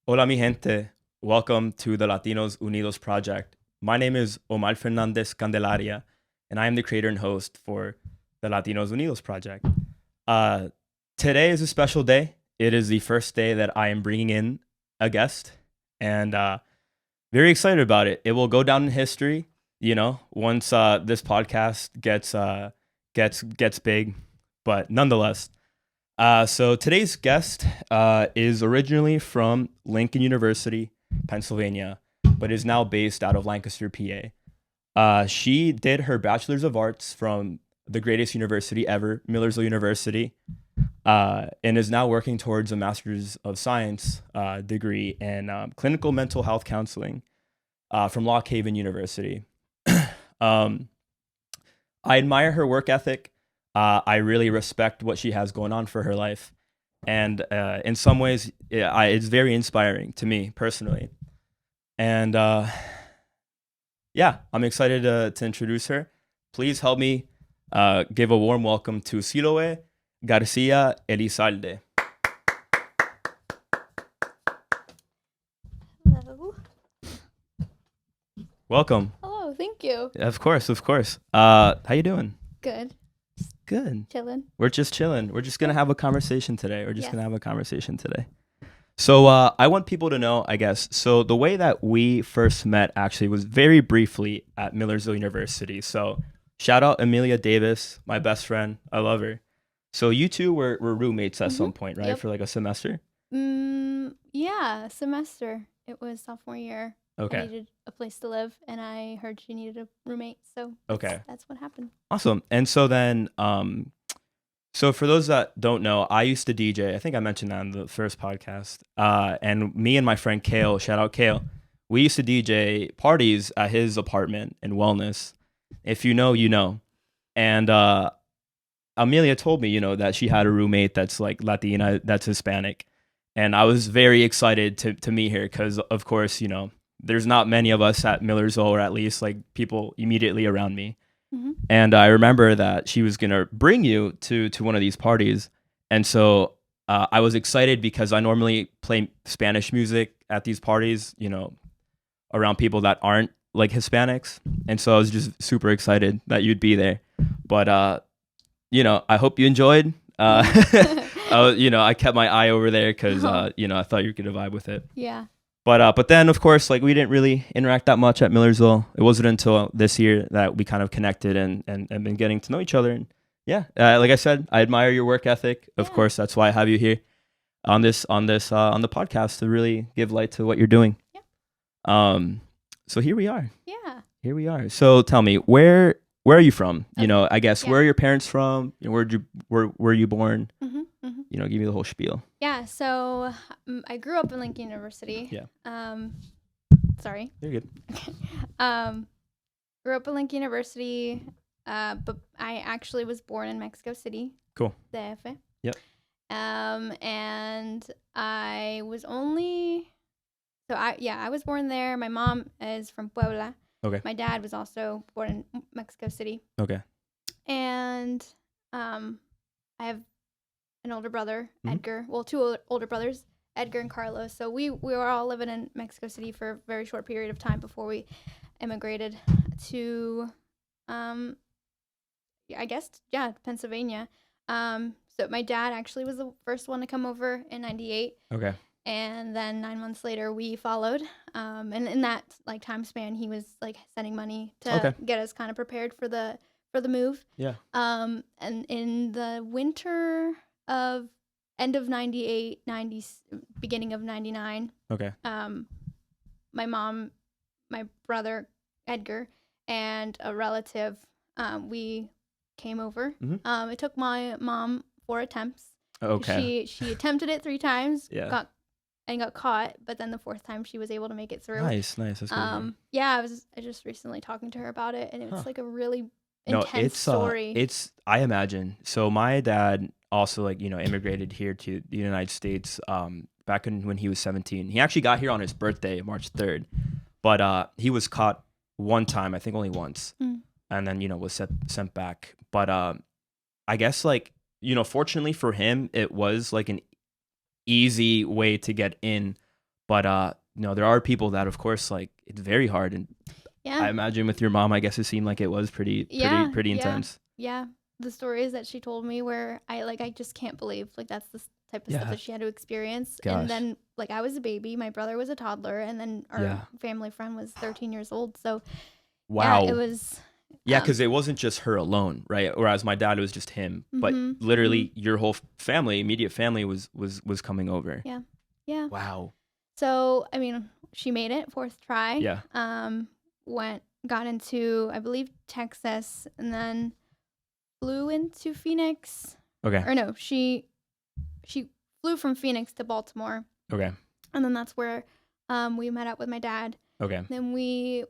Hola, mi gente. Welcome to the Latinos Unidos project. My name is Omar Fernandez Candelaria, and I am the creator and host for the Latinos Unidos project. Uh, Today is a special day. It is the first day that I am bringing in a guest, and very excited about it. It will go down in history, once this podcast gets big. But nonetheless, so today's guest is originally from Lincoln University, Pennsylvania, but is now based out of Lancaster, PA. She did her Bachelor's of Arts from the greatest university ever, Millersville University, and is now working towards a Master's of Science degree in clinical mental health counseling from Lock Haven University. um, I admire her work ethic. I really respect what she has going on for her life. And in some ways, it's very inspiring to me personally. And yeah, I'm excited to introduce her. Please help me give a warm welcome to Siloe, Garcia, Elizalde. Hello. Welcome. Hello, thank you. Of course, of course. How you doing? Good. Good. Chilling. We're just chilling. We're just gonna have a conversation today. We're just Yes. gonna have a conversation today. So I want people to know, I guess. So the way that we first met actually was very briefly at Millersville University. So shout out Amelia Davis, my best friend. I love her. So you two were roommates at some point, right? Yep. For like a semester. Yeah, semester. It was sophomore year. I Okay. needed a place to live, and I heard she needed a roommate, so Okay. that's what happened. Awesome. And so then, so for those that don't know, I used to DJ. I think I mentioned that in the first podcast. And me and my friend Kale, shout out Kale, we used to DJ parties at his apartment in Wellness. If you know, you know. And Amelia told me, that she had a roommate that's like Latina, that's Hispanic. And I was very excited to meet her because, of course, there's not many of us at Millersville, or at least like people immediately around me. Mm-hmm. And I remember that she was gonna bring you to one of these parties, and so I was excited because I normally play Spanish music at these parties, around people that aren't like Hispanics, and so I was just super excited that you'd be there. But I hope you enjoyed. I kept my eye over there because I thought you were gonna vibe with it. Yeah. But then, of course, like we didn't really interact that much at Millersville. It wasn't until this year that we kind of connected and been getting to know each other. And yeah, like I said, I admire your work ethic. Of Yeah. course, that's why I have you here on the podcast to really give light to what you're doing. Yeah. So here we are. Yeah. Here we are. So tell me, where are you from? I guess Yeah. where are your parents from? Where were you born? Mm-hmm. Mm-hmm. Give me the whole spiel. Yeah. So I grew up in Lincoln University. Yeah. Sorry. You're good. Grew up in Lincoln University, but I actually was born in Mexico City. Cool. DF. Yep. And I was I was born there. My mom is from Puebla. Okay. My dad was also born in Mexico City. Okay. And I have an older brother, Mhm. Edgar. Well, two older brothers, Edgar and Carlos. So we were all living in Mexico City for a very short period of time before we immigrated to, Pennsylvania. So my dad actually was the first one to come over in '98. Okay. And then 9 months later, we followed. And in that time span, he was sending money to get us kind of prepared for the move. Yeah. And in the winter of end of 98, beginning of 99, Okay. my mom, my brother Edgar, and a relative, we came over. Mhm. It took my mom 4 attempts. Okay. She attempted it 3 times. Yeah. got caught, but then the 4th time she was able to make it through. Nice. That's good. I was just recently talking to her about it, and it was a really No, intense story. I imagine. So my dad also immigrated here to the United States back when he was 17. He actually got here on his birthday, March 3rd. But he was caught one time, I think only once. And then was sent back. But I guess fortunately for him, it was like an easy way to get in. But there are people that, of course, like it's very hard. And Yeah. I imagine with your mom, I guess it seemed like it was pretty intense. Yeah. The stories that she told me where I just can't believe like that's the type of stuff that she had to experience. Gosh. And then like I was a baby, my brother was a toddler, and then our family friend was 13 years old. So wow. Yeah, it was. Yeah, because it wasn't just her alone, right? Whereas my dad, it was just him. But literally, your whole family, immediate family, was coming over. Yeah, yeah. Wow. So I mean, she made it fourth try. Yeah. Got into, I believe, Texas, and then flew into Phoenix. Okay. Or no, she flew from Phoenix to Baltimore. Okay. And then that's where we met up with my dad. Okay. Then we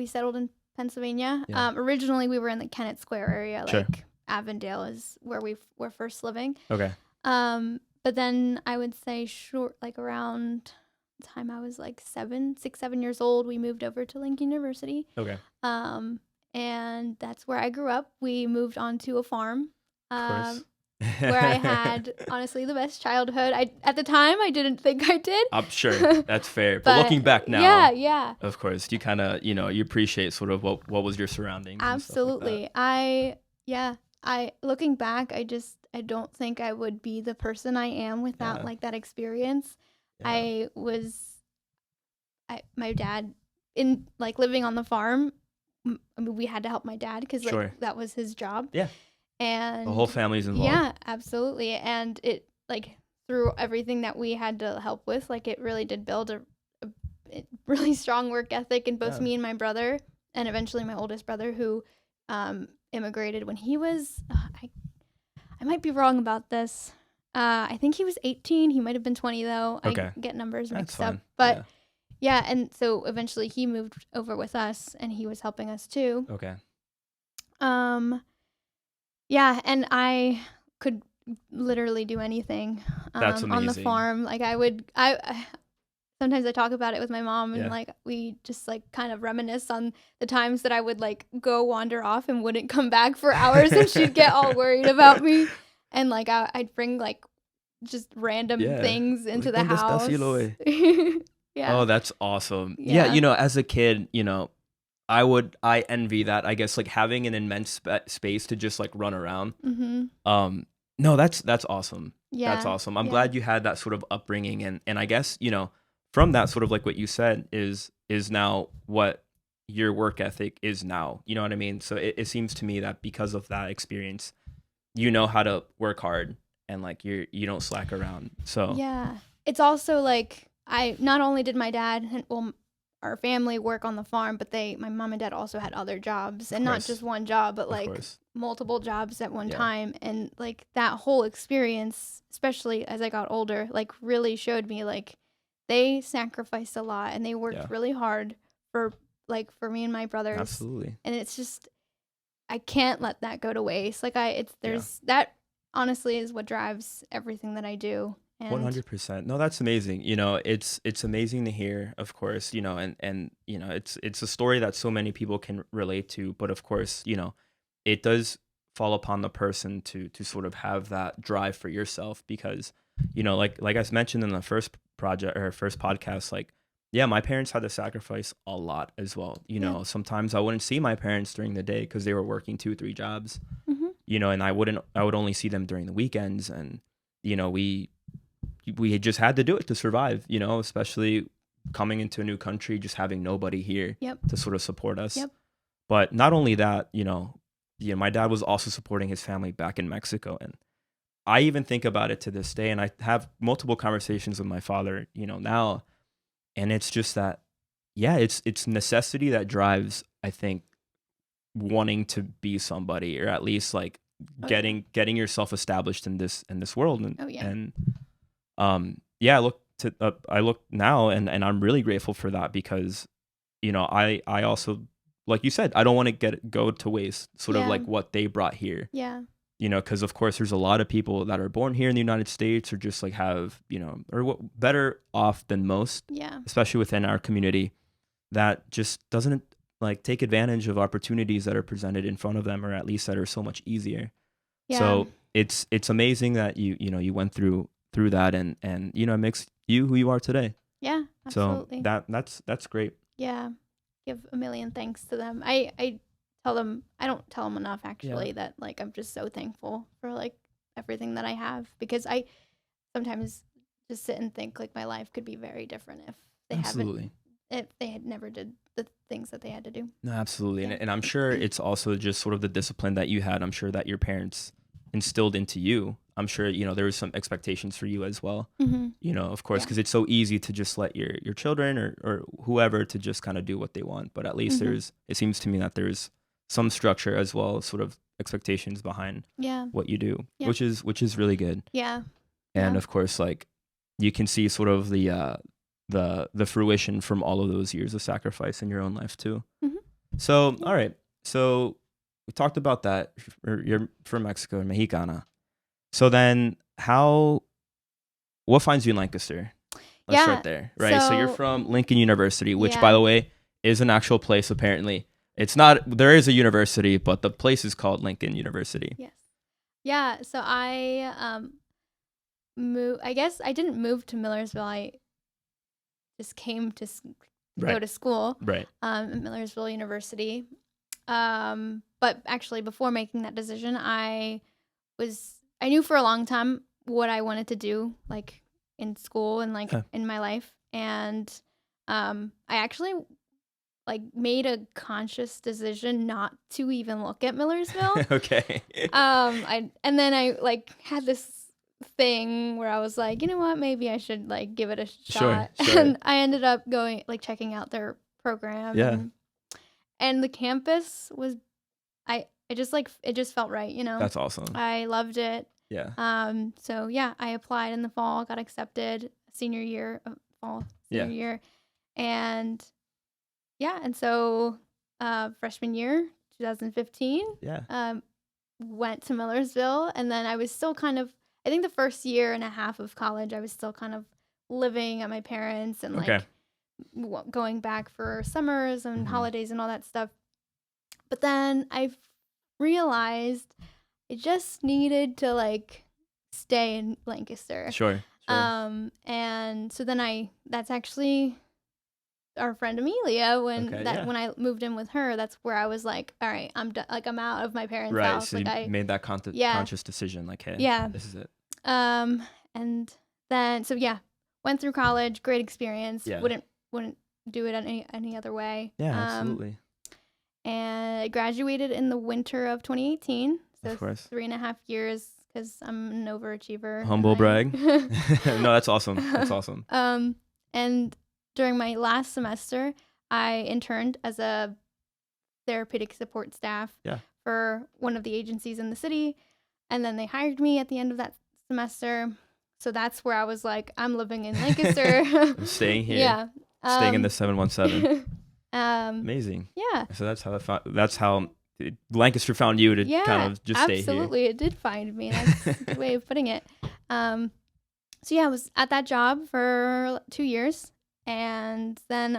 settled in Pennsylvania. Yeah. Originally, we were in the Kennett Square area. Sure. Like Avondale is where we were first living. Okay. But then I would say around the time I was like 7 years old, we moved over to Lincoln University. Okay. And that's where I grew up. We moved onto a farm. Of course. Where I had honestly the best childhood. At the time I didn't think I did. I'm sure that's fair, but looking back now, yeah, of course, you kind of you appreciate sort of what was your surroundings. Absolutely, like I looking back, I don't think I would be the person I am without like that experience. Yeah. My dad in like living on the farm. I mean, we had to help my dad because like that was his job. Yeah. And the whole family's involved. Yeah, absolutely. And it like through everything that we had to help with, like it really did build a really strong work ethic in both me and my brother, and eventually my oldest brother, who immigrated when he was I might be wrong about this. I think he was 18. He might have been 20 though. Okay. I get numbers mixed up. Fine. But yeah, and so eventually he moved over with us, and he was helping us too. Okay. Yeah, and I could literally do anything on the farm. Like I sometimes I talk about it with my mom, and like we just like kind of reminisce on the times that I would like go wander off and wouldn't come back for hours, and she'd get all worried about me, and like I'd bring like just random things into the house. Siloe? Yeah. Oh, that's awesome. Yeah, as a kid, I envy that, I guess, like having an immense space to just like run around. Mm-hmm. No, that's awesome. Yeah. That's awesome. I'm glad you had that sort of upbringing, and I guess, from that sort of like what you said is now what your work ethic is now. You know what I mean? So it seems to me that because of that experience, you know how to work hard, and like you don't slack around. So yeah, it's also like I not only did my dad our family work on the farm, but my mom and dad also had other jobs, and not just one job, but like multiple jobs at one time. And like that whole experience, especially as I got older, like really showed me like they sacrificed a lot, and they worked really hard for me and my brothers. Absolutely. And it's just, I can't let that go to waste. Like that honestly is what drives everything that I do. 100%. No, that's amazing. It's amazing to hear, of course, and it's a story that so many people can relate to, but of course, it does fall upon the person to sort of have that drive for yourself, because, like I mentioned in the first project or first podcast, like, yeah, my parents had to sacrifice a lot as well. Sometimes I wouldn't see my parents during the day because they were working 2-3 jobs, and I would only see them during the weekends, and, we just had to do it to survive, especially coming into a new country, just having nobody here to sort of support us. But not only that, my dad was also supporting his family back in Mexico. And I even think about it to this day, and I have multiple conversations with my father, now. And it's just that, it's necessity that drives, I think, wanting to be somebody, or at least like getting yourself established in this world. And, I look now, and I'm really grateful for that, because, I also, like you said, I don't want to go to waste sort of like what they brought here. Yeah. Because of course there's a lot of people that are born here in the United States, or just like have, or better off than most, especially within our community, that just doesn't like take advantage of opportunities that are presented in front of them, or at least that are so much easier. Yeah. So it's amazing that you went through that, and it makes you who you are today. Absolutely. So that's great. Yeah. Give a million thanks to them. I tell them, I don't tell them enough actually, Yeah. that like I'm just so thankful for like everything that I have, because I sometimes just sit and think like my life could be very different if they Absolutely. if they had never did the things that they had to do. No, absolutely. Yeah. And I'm sure it's also just sort of the discipline that you had. I'm sure that your parents instilled into you. I'm sure, there was some expectations for you as well. Of course, because it's so easy to just let your children or whoever to just kind of do what they want. But at least it seems to me that there's some structure as well as sort of expectations behind what you do, which is really good. Yeah. And of course, like you can see sort of the fruition from all of those years of sacrifice in your own life too. So, all right. So we talked about that. You're from Mexico, Mexicana. So then what finds you in Lancaster? Let's start there, right? So you're from Lincoln University, which by the way is an actual place apparently. It's not, there is a university, but the place is called Lincoln University. Yes. Yeah. So I I guess I didn't move to Millersville. I just came to go to school. Right. At Millersville University. But actually before making that decision, I knew for a long time what I wanted to do, like in school and like in my life. And I actually like made a conscious decision not to even look at Millersville. Okay. And then I like had this thing where I was like, you know what, maybe I should like give it a shot. Sure. And I ended up going like checking out their program. Yeah. And the campus was, it just felt right, That's awesome. I loved it. Yeah. So yeah, I applied in the fall, got accepted senior year. And yeah, and so freshman year, 2015. Yeah. Went to Millersville, and then I was still kind of, I think the first year and a half of college, I was still kind of living at my parents and like going back for summers and holidays and all that stuff. But then I realized I just needed to like stay in Lancaster. Sure. And so then that's actually our friend Amelia, when I moved in with her, that's where I was like, all right, I'm done, like I'm out of my parents' house. So like you made that conscious decision, like, hey, this is it. And then went through college, great experience. Wouldn't do it any other way. Yeah, absolutely. And I graduated in the winter of 2018. So of course. 3.5 years, because I'm an overachiever. Humble brag. No, that's awesome. That's awesome. And during my last semester, I interned as a therapeutic support staff for one of the agencies in the city. And then they hired me at the end of that semester. So that's where I was like, I'm living in Lancaster. I'm staying here. Yeah. Staying in the 717. Amazing. Yeah. So that's how Lancaster found you to kind of just stay here. Absolutely. It did find me. That's a good way of putting it. So yeah, I was at that job for 2 years. And then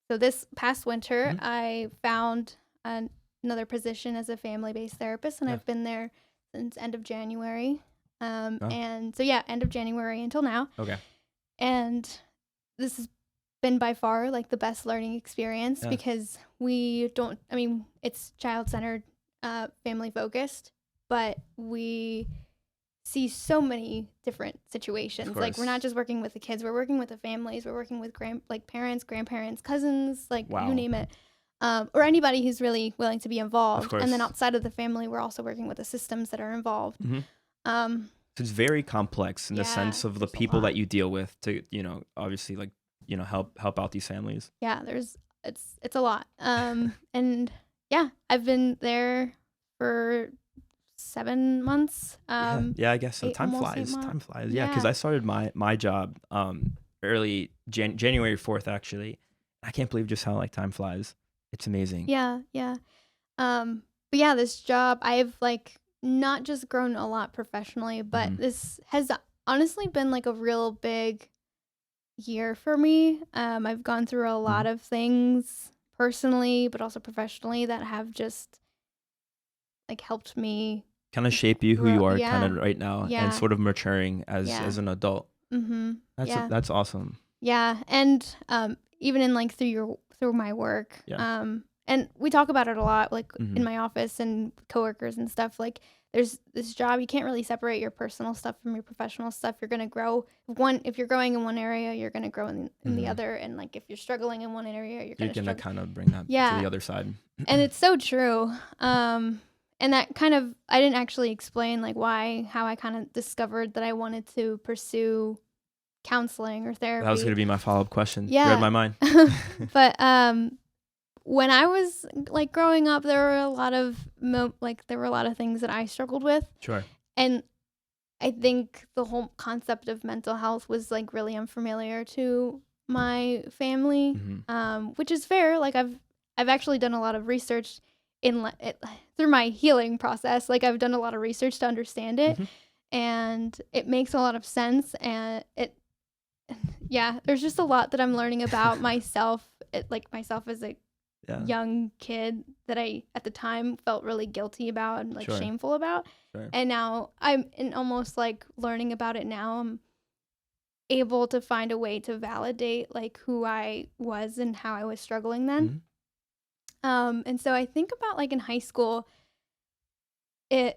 this past winter, I found another position as a family-based therapist, and I've been there since end of January. And so end of January until now. Okay. And this has been by far like the best learning experience, because it's child-centered, family-focused, but we see so many different situations. Like we're not just working with the kids, we're working with the families, we're working with parents, grandparents, cousins, like you name it, or anybody who's really willing to be involved. And then outside of the family, we're also working with the systems that are involved. So it's very complex in the sense of the people that you deal with to, obviously like, help out these families. Yeah, it's a lot. And I've been there for 7 months. I guess so. Time flies. Yeah, because I started my job early January 4th actually. I can't believe just how like time flies. It's amazing. Yeah. But yeah, this job, I've like not just grown a lot professionally, but this has honestly been like a real big year for me. I've gone through a lot of things personally, but also professionally, that have just like helped me kind of shape you who you are kind of right now, and sort of maturing as an adult. That's awesome. Yeah. And even in like through my work, and we talk about it a lot, like in my office and coworkers and stuff, like there's this job, you can't really separate your personal stuff from your professional stuff. You're going to grow if you're growing in one area, you're going to grow in the other. And like, if you're struggling in one area, you're going to kind of bring that to the other side. And it's so true. And that kind of, I didn't actually explain like how I kind of discovered that I wanted to pursue counseling or therapy. That was going to be my follow-up question. Yeah. Read my mind. But when I was like growing up, there were a lot of things that I struggled with. Sure. And I think the whole concept of mental health was like really unfamiliar to my family, which is fair. Like I've actually done a lot of research through my healing process. Like I've done a lot of research to understand it, and it makes a lot of sense. And there's just a lot that I'm learning about myself. Myself as a young kid that I at the time felt really guilty about and like shameful about. Sure. And now I'm almost like learning about it now. I'm able to find a way to validate like who I was and how I was struggling then. And so I think about like in high school, I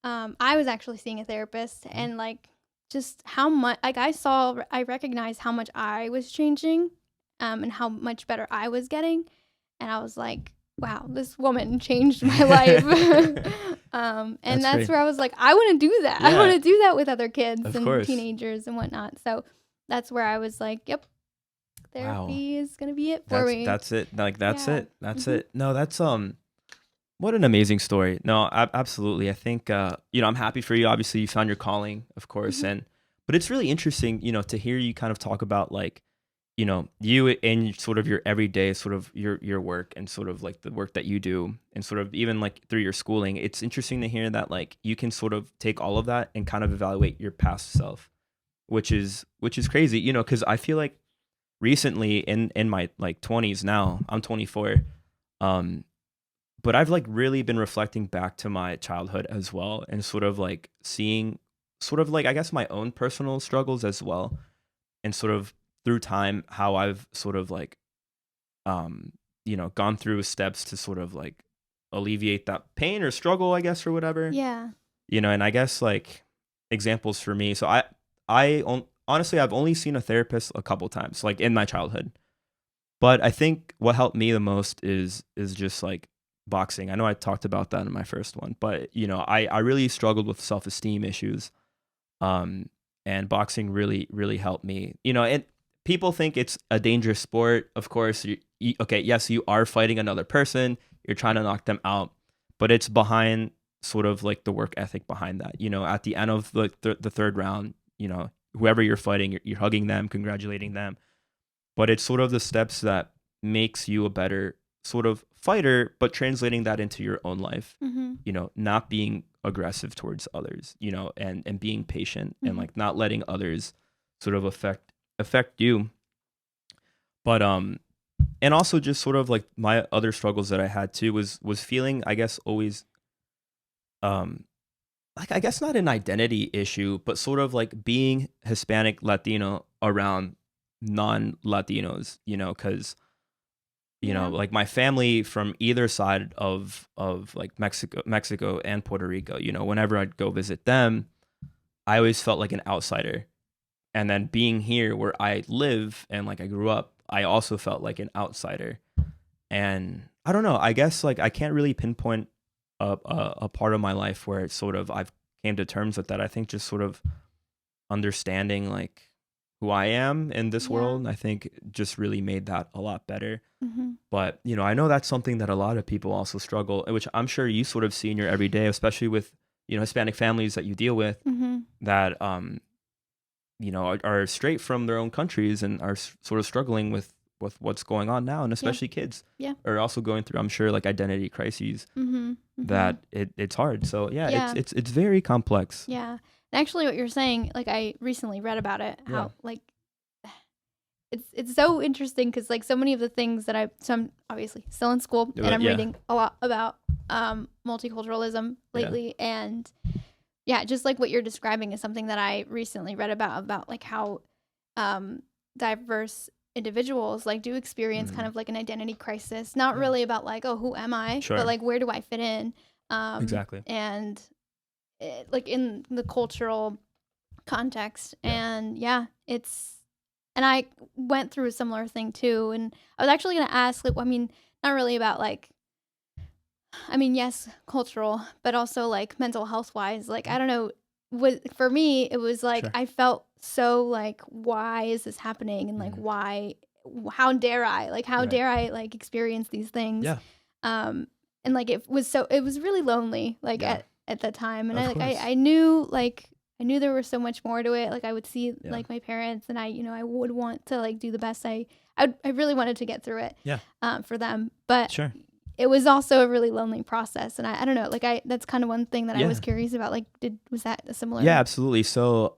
was actually seeing a therapist, and like just how much, like I recognized how much I was changing, and how much better I was getting. And I was like, wow, this woman changed my life. And that's where I was like, I want to do that. I want to do that with other kids and teenagers and whatnot. So that's where I was like, yep, therapy is going to be it for me. That's it. Like, that's it. That's it. No, that's, what an amazing story. No, absolutely. I think, I'm happy for you. Obviously you found your calling, of course. But it's really interesting, to hear you kind of talk about like, you and sort of your everyday sort of your work and sort of like the work that you do and sort of even like through your schooling. It's interesting to hear that like you can sort of take all of that and kind of evaluate your past self, which is crazy, because I feel like recently in my like 20s now, I'm 24, but I've like really been reflecting back to my childhood as well and sort of like seeing sort of like, I guess, my own personal struggles as well, and sort of through time how I've sort of like gone through steps to sort of like alleviate that pain or struggle, I guess, or whatever. Yeah. And I guess like examples for me, so honestly I've only seen a therapist a couple times like in my childhood, but I think what helped me the most is just like boxing. I know I talked about that in my first one, but I really struggled with self-esteem issues, and boxing really really helped me. And people think it's a dangerous sport. Of course, yes, you are fighting another person. You're trying to knock them out, but it's behind sort of like the work ethic behind that. At the end of the third round, whoever you're fighting, you're hugging them, congratulating them. But it's sort of the steps that makes you a better sort of fighter, but translating that into your own life, not being aggressive towards others, and being patient and like not letting others sort of affect you. But and also just sort of like my other struggles that I had too was feeling, I guess, always like, I guess not an identity issue, but sort of like being Hispanic Latino around non-Latinos, because like my family from either side of like Mexico and Puerto Rico, whenever I'd go visit them, I always felt like an outsider. And then being here where I live and like I grew up, I also felt like an outsider. And I don't know, I guess like I can't really pinpoint a part of my life where it's sort of I've came to terms with that. I think just sort of understanding like who I am in this world, I think just really made that a lot better. But I know that's something that a lot of people also struggle, which I'm sure you sort of see in your everyday, especially with Hispanic families that you deal with, that are straight from their own countries and are sort of struggling with what's going on now, and especially kids are also going through, I'm sure, like identity crises, that it's hard. So it's very complex. Yeah. And actually what you're saying, like I recently read about it, how like it's so interesting because like so many of the things that I'm obviously still in school and I'm reading a lot about multiculturalism lately, and just like what you're describing is something that I recently read about like how diverse individuals like do experience kind of like an identity crisis, not really about like, oh, who am I, but like, where do I fit in? Exactly. And like in the cultural context. And and I went through a similar thing too. And I was actually going to ask, like, I mean, not really about like, I mean, yes, cultural, but also like mental health wise, like, I don't know, for me, it was like, I felt so like, why is this happening? And like, how dare I like experience these things? Yeah. And like, it was really lonely, like at that time. And I knew there was so much more to it. Like I would see like my parents, and I would want to like do the best I really wanted to get through it for them. But it was also a really lonely process. And I don't know, like that's kind of one thing that I was curious about. Like, was that a similar? Yeah, absolutely. So,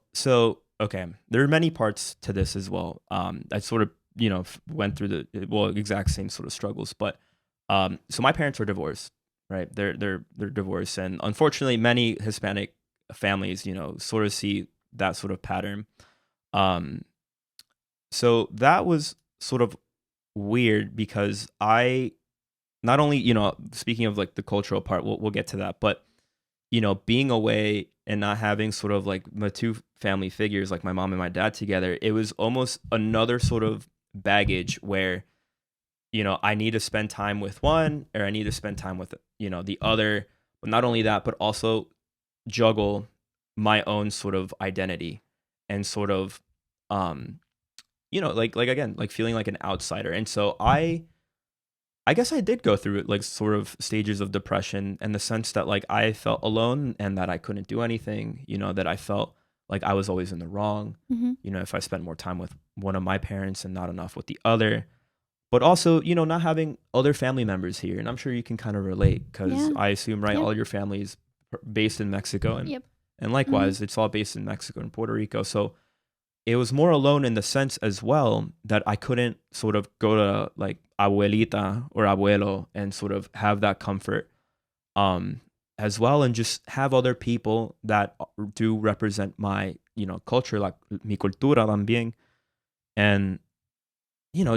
okay. There are many parts to this as well. I sort of, went through the exact same sort of struggles, but, so my parents are divorced, right? They're divorced. And unfortunately, many Hispanic families, sort of see that sort of pattern. So that was sort of weird because I not only, speaking of like the cultural part, we'll get to that, but, being away and not having sort of like my two family figures, like my mom and my dad together, it was almost another sort of baggage where, I need to spend time with one or I need to spend time with, the other. But not only that, but also juggle my own sort of identity and sort of, like again, like feeling like an outsider. And so I guess I did go through like sort of stages of depression in the sense that like I felt alone and that I couldn't do anything, that I felt like I was always in the wrong, if I spent more time with one of my parents and not enough with the other. But also, not having other family members here. And I'm sure you can kind of relate because I assume, right, all your family is based in Mexico. And likewise, it's all based in Mexico and Puerto Rico. So it was more alone in the sense as well that I couldn't sort of go to like abuelita or abuelo and sort of have that comfort as well, and just have other people that do represent my, culture, like mi cultura también. And,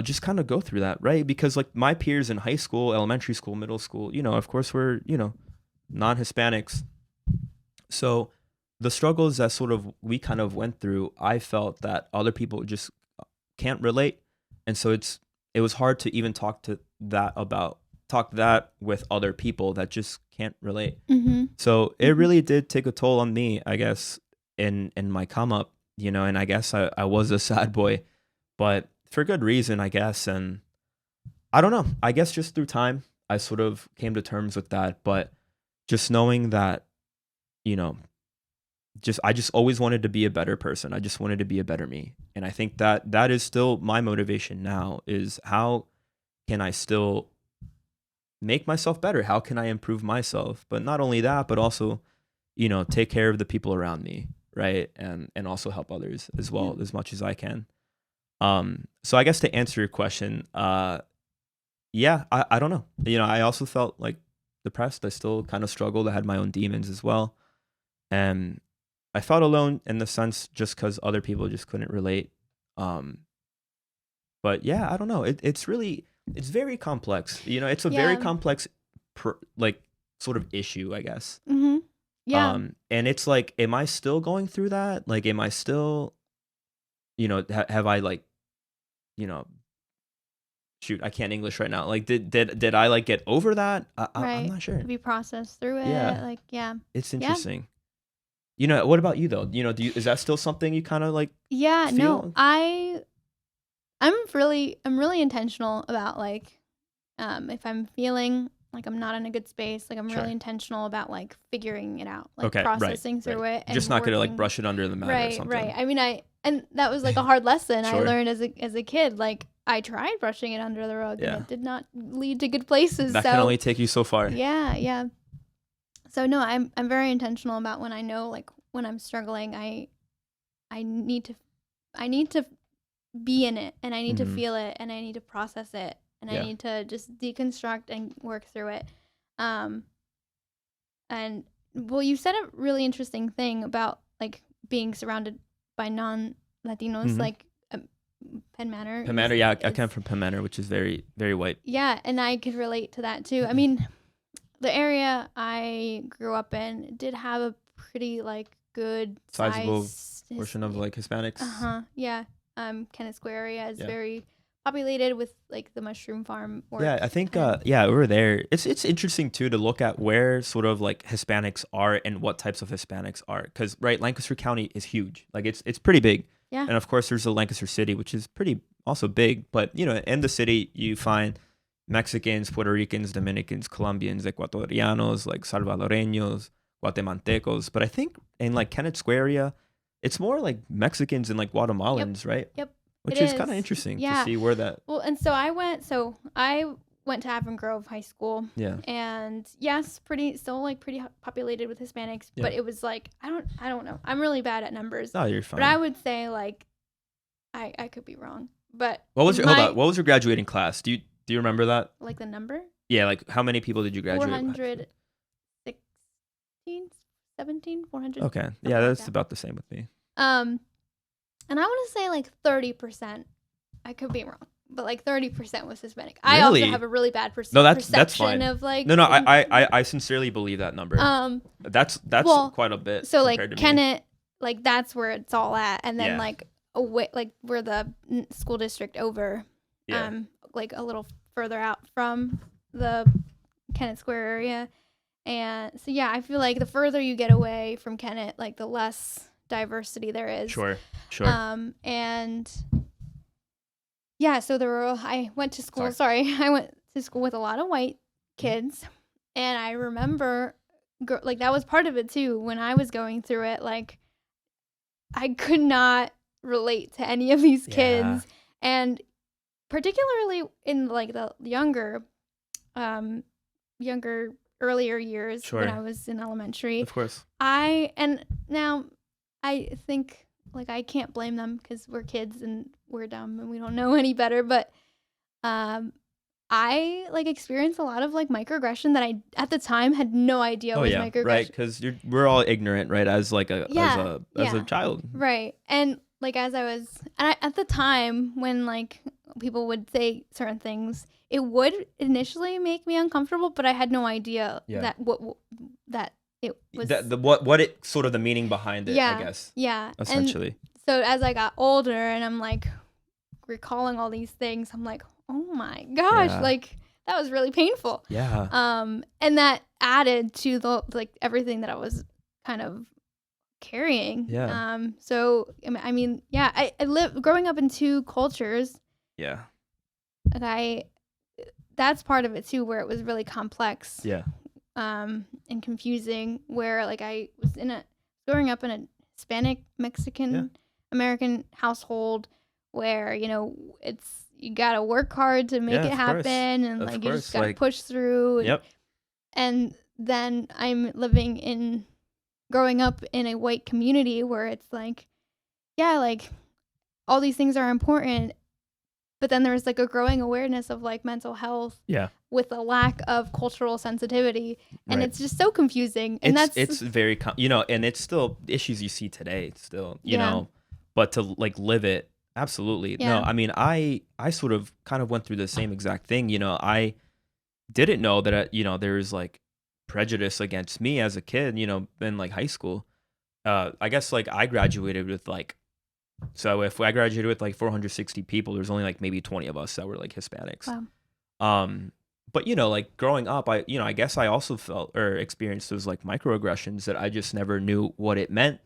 just kind of go through that, right? Because like my peers in high school, elementary school, middle school, of course we're, non-Hispanics. So the struggles that sort of we kind of went through, I felt that other people just can't relate. And so it was hard to even talk that with other people that just can't relate. So it really did take a toll on me, I guess, in my come up, and I guess I was a sad boy, but for good reason, I guess. And I don't know, I guess just through time, I sort of came to terms with that. But just knowing that, I just always wanted to be a better person. I just wanted to be a better me. And I think that is still my motivation now, is how can I still make myself better? How can I improve myself? But not only that, but also, take care of the people around me, right? And also help others as well, as much as I can. So I guess to answer your question, I don't know. I also felt like depressed. I still kind of struggled. I had my own demons as well. And I felt alone in the sense just because other people just couldn't relate. But yeah, I don't know. It's very complex. It's a very complex, like sort of issue, I guess. Yeah. And it's like, am I still going through that? Like, am I still, have I like, shoot, I can't English right now. Like, did I like get over that? I'm not sure. Have you processed through it? Yeah. Like, it's interesting. What about you though? Is that still something you kind of like? Yeah, feel? no, I'm really intentional about like, if I'm feeling like I'm not in a good space, like I'm really intentional about like figuring it out, like processing through it. And just not gonna like brush it under the mat or something. Right. I mean, and that was like a hard lesson I learned as a kid. Like I tried brushing it under the rug and it did not lead to good places. That can only take you so far. Yeah. So no, I'm very intentional about when I know like when I'm struggling, I need to be in it, and I need to feel it, and I need to process it, and I need to just deconstruct and work through it. And well, you said a really interesting thing about like being surrounded by non-Latinos, like Penn Manor. Penn Manor, yeah, I come from Penn Manor, which is very, very white. Yeah, and I could relate to that too. I mean, the area I grew up in did have a pretty like good sizable portion of like Hispanics. Yeah. Kennett Square area is very populated with like the mushroom farm work. Yeah, I think over there. It's interesting too to look at where sort of like Hispanics are and what types of Hispanics are, because right, Lancaster County is huge. Like it's pretty big. Yeah. And of course there's the Lancaster City, which is pretty also big, but you know, in the city you find Mexicans, Puerto Ricans, Dominicans, Colombians, Ecuadorianos, like Salvadoreños, Guatemaltecos. But I think in like Kennett Square area, it's more like Mexicans and like Guatemalans, right? Yep. Which is kind of interesting to see where that. Well, and so I went to Avon Grove High School. Yeah. And yes, pretty populated with Hispanics, but it was like I don't know. I'm really bad at numbers. No, you're fine. But I would say like I could be wrong. But what was your graduating class? Do you remember that? Like the number? Yeah, like how many people did you graduate? 416, 17, 400. Okay. Yeah, that's about the same with me. And I want to say like 30%. I could be wrong, but like 30% was Hispanic. Really? I also have a really bad perception that's fine. Of like. No, I sincerely believe that number. That's quite a bit. So like Kennett, like that's where it's all at, and then like away, like where the school district over, like a little further out from the Kennett Square area, and so yeah, I feel like the further you get away from Kennett, like the less diversity there is. Sure. And yeah, so I went to school with a lot of white kids, and I remember like that was part of it too. When I was going through it, like I could not relate to any of these kids, and particularly in like the younger earlier years when I was in elementary. Of course. Now I think like I can't blame them because we're kids and we're dumb and we don't know any better, but I like experienced a lot of like microaggression that I at the time had no idea was microaggression. Right, because we're all ignorant, right? As like a child, right? And like at the time when like people would say certain things, it would initially make me uncomfortable, but I had no idea that it was what it sort of the meaning behind it. I guess. Yeah. Essentially. And so as I got older and I'm like recalling all these things, I'm like, oh my gosh, like that was really painful. Yeah. And that added to the like everything that I was kind of carrying. Yeah. So I mean, yeah, I lived growing up in two cultures. Yeah. And that's part of it too, where it was really complex. Yeah. And confusing, where like I was growing up in a Hispanic Mexican American household where, you know, you gotta work hard to make it happen, and like you just gotta push through. And then I'm growing up in a white community where it's like, like all these things are important, but then there's like a growing awareness of like mental health with a lack of cultural sensitivity, and it's just so confusing. And it's very and it's still issues you see today still, you know, but to like live it, absolutely. No, I mean, I sort of kind of went through the same exact thing. You know, I didn't know that there's like prejudice against me as a kid, you know, in like high school. I guess like I graduated with like, so if I graduated with like 460 people, there's only like maybe 20 of us that were like Hispanics. Wow. But you know, like growing up, I guess I also felt or experienced those like microaggressions that I just never knew what it meant,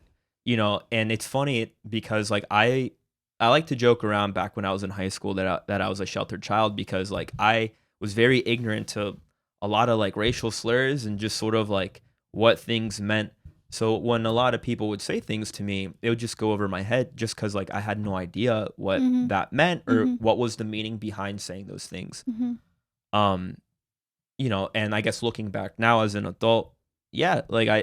you know. And it's funny because like I like to joke around back when I was in high school that I was a sheltered child, because like I was very ignorant to a lot of like racial slurs and just sort of like what things meant. So when a lot of people would say things to me, it would just go over my head just because like I had no idea what that meant or what was the meaning behind saying those things. You know, and I guess looking back now as an adult, I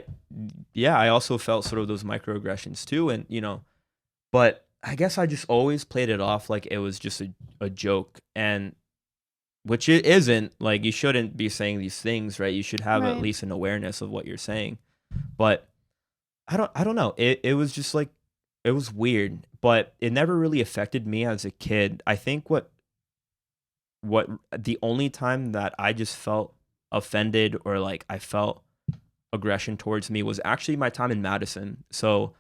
also felt sort of those microaggressions too. And, you know, but I guess I just always played it off like it was just a joke, and which it isn't. Like, you shouldn't be saying these things, right? You should have at least an awareness of what you're saying. But I don't know. It was just like, it was weird. but it never really affected me as a kid. I think what the only time that I just felt offended or like I felt aggression towards me was actually my time in Madison. So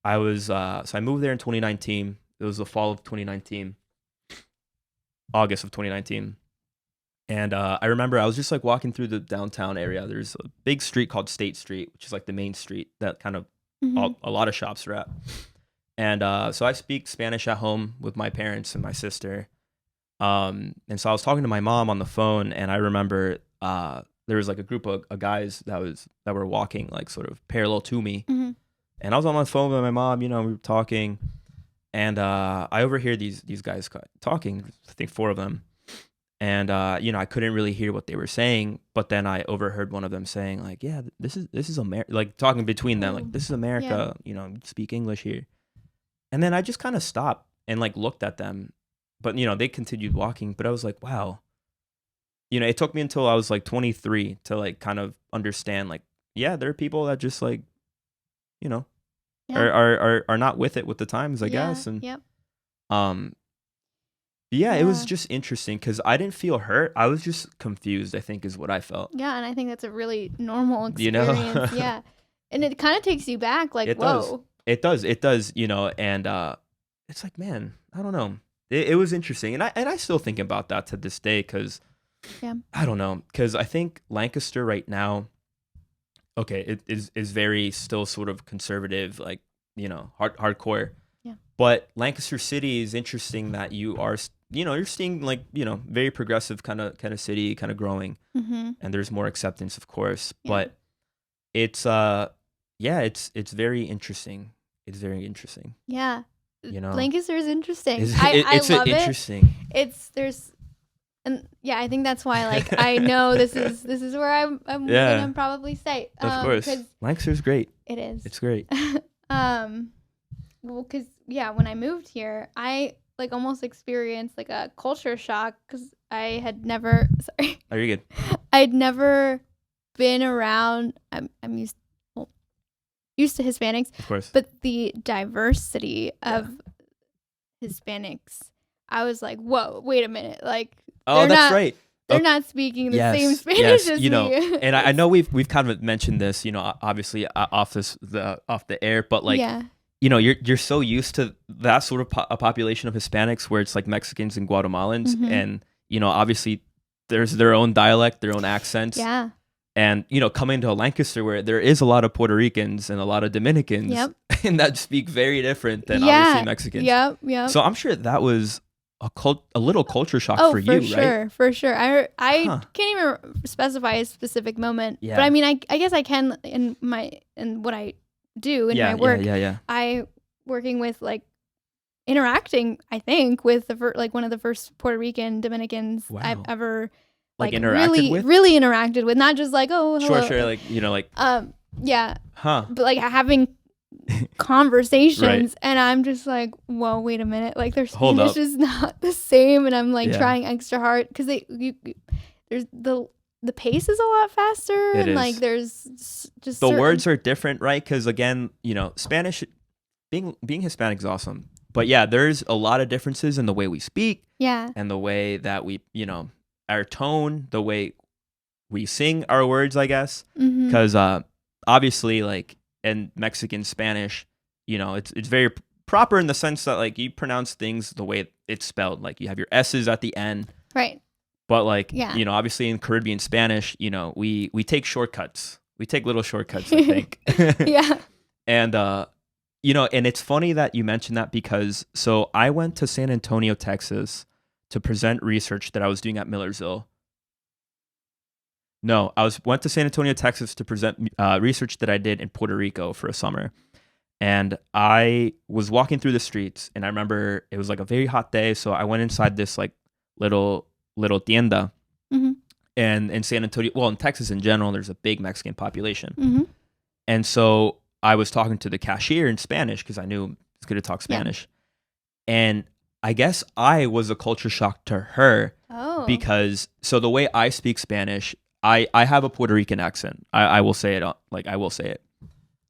I moved there in 2019. It was the fall of 2019, August of 2019. And I remember I was just like walking through the downtown area. There's a big street called State Street, which is like the main street that kind of a lot of shops are at. And so I speak Spanish at home with my parents and my sister. And so I was talking to my mom on the phone, and I remember there was like a group of guys that were walking like sort of parallel to me. And I was on my phone with my mom, we were talking, and I overhear these guys talking, I think 4 of them. And I couldn't really hear what they were saying, but then I overheard one of them saying like, yeah, this is America, like talking between them, like, this is America, speak English here. And then I just kind of stopped and like looked at them. But, they continued walking. But I was like, wow. It took me until I was like 23 to like kind of understand like, yeah, there are people that just like, are not with it with the times, I guess. And it was just interesting because I didn't feel hurt. I was just confused, I think, is what I felt. Yeah, and I think that's a really normal experience. Yeah. And it kind of takes you back like, whoa. It does, and it's like, man, I don't know. It was interesting, and I still think about that to this day because I don't know, because I think Lancaster right now, okay, it is very still sort of conservative, like hardcore. Yeah. But Lancaster City is interesting that you are, you're seeing like very progressive kind of city, kind of growing, and there's more acceptance, of course. Yeah. But it's it's very interesting. It's very interesting. Yeah. Lancaster is interesting. It's love interesting. And I think that's why like I know this is where I'm gonna probably stay. Of course, Lancaster's great. It is. It's great. Well, because when I moved here, I like almost experienced like a culture shock because I had never. Sorry. Oh, you're good. I'd never been around. I'm used to Hispanics, of course, but the diversity of Hispanics, I was like, whoa, wait a minute, like, that's right. They're not speaking the same Spanish as me. And I know we've kind of mentioned this, obviously off the air, but like, you're so used to that sort of a population of Hispanics where it's like Mexicans and Guatemalans, and obviously there's their own dialect, their own accents. Yeah. And, coming to Lancaster where there is a lot of Puerto Ricans and a lot of Dominicans and that speak very different than obviously Mexicans. Yep. So I'm sure that was a little culture shock for you, right? For sure. I can't even specify a specific moment, but I mean, I guess I can in what I do in my work. I working with like interacting, I think, with one of the first Puerto Rican Dominicans I've ever like really interacted with, not just like, oh, hello. Sure, like but like having conversations, and I'm just like, whoa, wait a minute, like their Spanish is not the same, and I'm like trying extra hard because there's the pace is a lot faster, and like there's just the words are different, right? Because again, Spanish, being Hispanic is awesome, but there's a lot of differences in the way we speak, and the way that we our tone, the way we sing our words, I guess, because obviously, like in Mexican Spanish, it's very proper in the sense that like you pronounce things the way it's spelled, like you have your S's at the end, right? But like obviously in Caribbean Spanish, we take shortcuts, we take little shortcuts, I think. And and it's funny that you mentioned that because so I went to San Antonio, Texas, to present research that I was doing at Millersville. No, went to San Antonio, Texas to present research that I did in Puerto Rico for a summer. And I was walking through the streets, and I remember it was like a very hot day, so I went inside this like little tienda. And in San Antonio, well, in Texas in general, there's a big Mexican population. And so I was talking to the cashier in Spanish because I knew I was going to talk Spanish. And I guess I was a culture shock to her because so the way I speak Spanish, I have a Puerto Rican accent. I will say it. Like I will say it.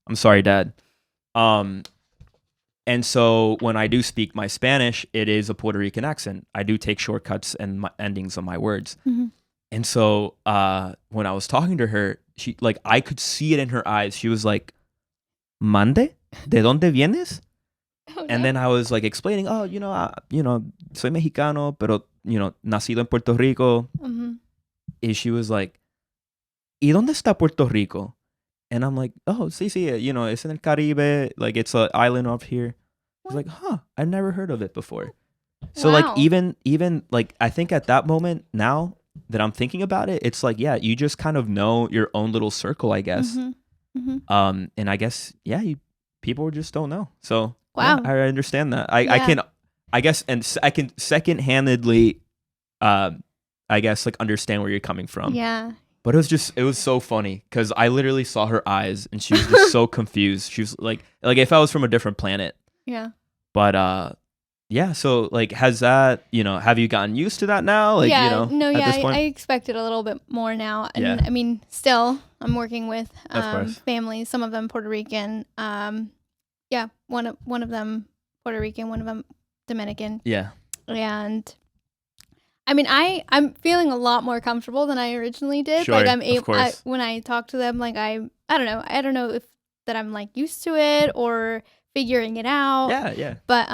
I'm sorry, Dad. And And so when I do speak my Spanish, it is a Puerto Rican accent. I do take shortcuts and my endings of my words. Mm-hmm. And so when I was talking to her, she like I could see it in her eyes. She was like, "Mande? ¿De dónde vienes?" Oh, And then I was like explaining, "Oh, soy mexicano, pero nacido en Puerto Rico." Mm-hmm. And she was like, "¿Y dónde está Puerto Rico?" And I'm like, "Oh, sí, it's in el Caribe. Like, it's an island up here." She's like, "Huh, I've never heard of it before." So, like, even, like, I think at that moment now that I'm thinking about it, it's like, yeah, you just kind of know your own little circle, I guess. Mm-hmm. Mm-hmm. And I guess, yeah, people just don't know. So, wow. Yeah, I understand that. I guess, and I can second-handedly, I guess, like, understand where you're coming from. Yeah. But it was so funny because I literally saw her eyes and she was just so confused. She was like if I was from a different planet. Yeah. But yeah. So like, has that, have you gotten used to that now? Like, yeah. No. Yeah. I expect it a little bit more now. And Yeah. I mean, still, I'm working with families. Some of them Puerto Rican. Yeah. One of them Puerto Rican. One of them Dominican. Yeah. And I mean, I'm feeling a lot more comfortable than I originally did. Sure, like I'm able when I talk to them, like I don't know if that I'm like used to it or figuring it out. Yeah. But